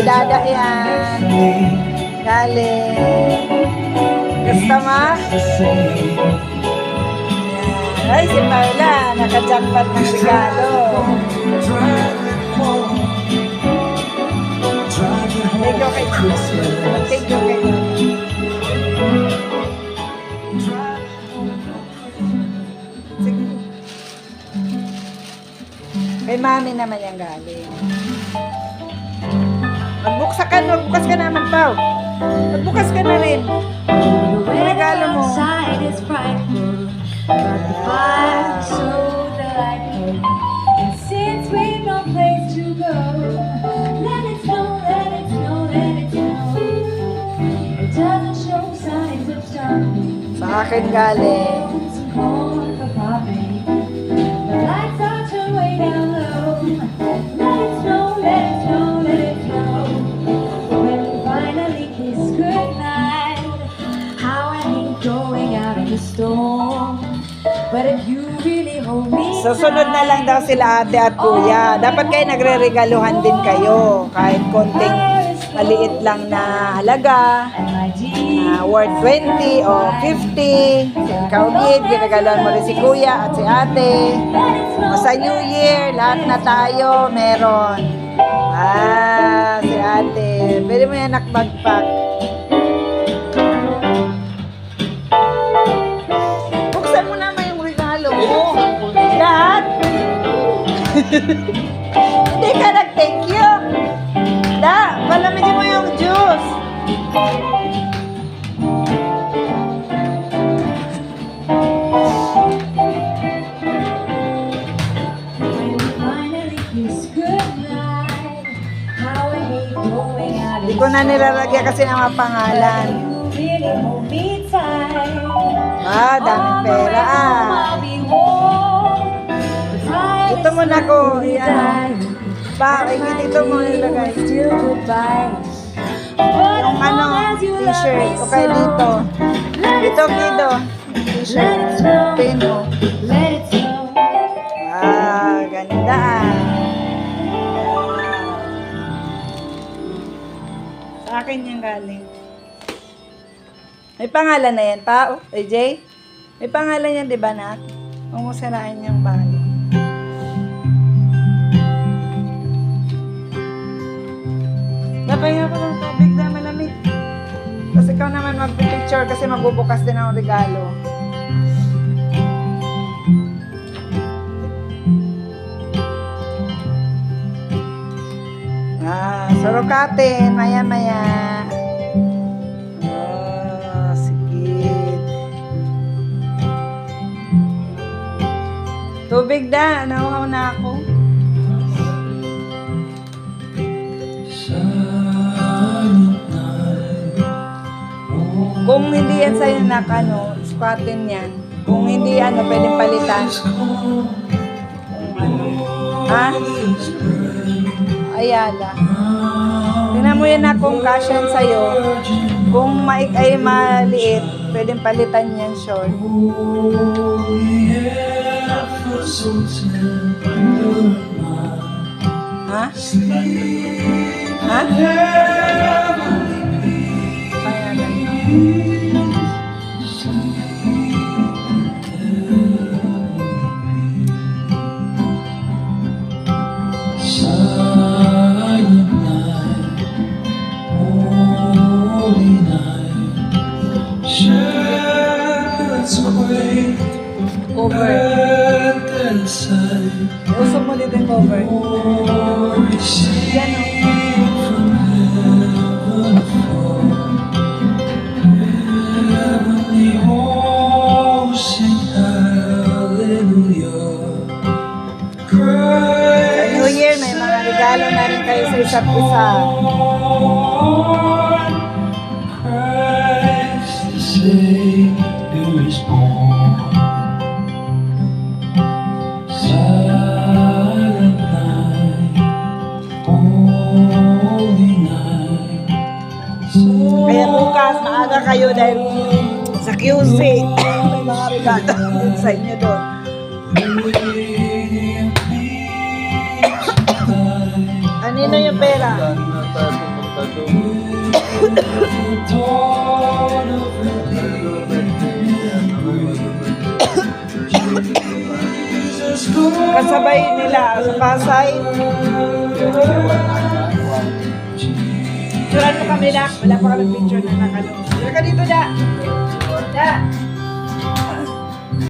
Dada yan. Galing. Gusto mo? Yan. Ay, si Paula, naka-jackpot ng regalo. Thank you kay Thank you kay Kay mami naman yung galing. Magbukas ka naman, Pao. Magbukas ka na rin. Ang regalo mo. Since we've no place to go, let it snow, let it snow, let it snow. It doesn't show signs of stopping. Sa akin galing. It's cold for popping. The lights are turned way down low. Let it snow, let it snow, let it snow. When we finally kiss goodnight, how I hate going out in the storm. But if you really hold me Susunod na lang daw sila ate at kuya. Dapat kayo nagre-regaluhan din kayo. Kahit konting maliit lang na halaga. Worth 20 o 50. Ikaw gid, giregaluhan mo rin si kuya at si ate. O sa New Year, lahat na tayo meron. Si ate. Pwede mo yan nakbagpak. Buksan mo naman yung regalo mo. Lahat? Hindi ka nag-thank you. Palamigin mo yung juice. Hindi ko na nilalagyan kasi ng mga pangalan. Daming pera Ito mo na ko. Yan. Dito mo nilagay. Yung t-shirt. O kaya dito. Dito, Kido. T-shirt. Pin mo. Ganda Sa akin yung galing. May pangalan na yan, pa? AJ? May pangalan yan, di ba, nak? Huwag mo sirain yung balo. Napahinga ko ng tubig na malamig. Tapos ikaw naman mag-picture kasi magbubukas din ang regalo. Surukatin, maya-maya. Sige. Tubig na, nauhaw na ako. Kung hindi yan sa'yo squatin yan. Kung hindi pwedeng palitan. Ayala. Tingnan mo yan kung kasyan sa'yo. Kung ay maliit, pwedeng palitan yan short. Ha? Cover. Usok mo dito yung cover. Yan Sa New Year, may mga regalo na rin kayo sa isa't isa. Kaya bukas, maaga kayo dahil sa QC. May mga regalo din sa inyo doon. Kanino yung pera? Kasabay nila sa Pasay. Picturean mo kami, Dak. Wala pa kami picture na nakano. Tira ka dito, Da. Da.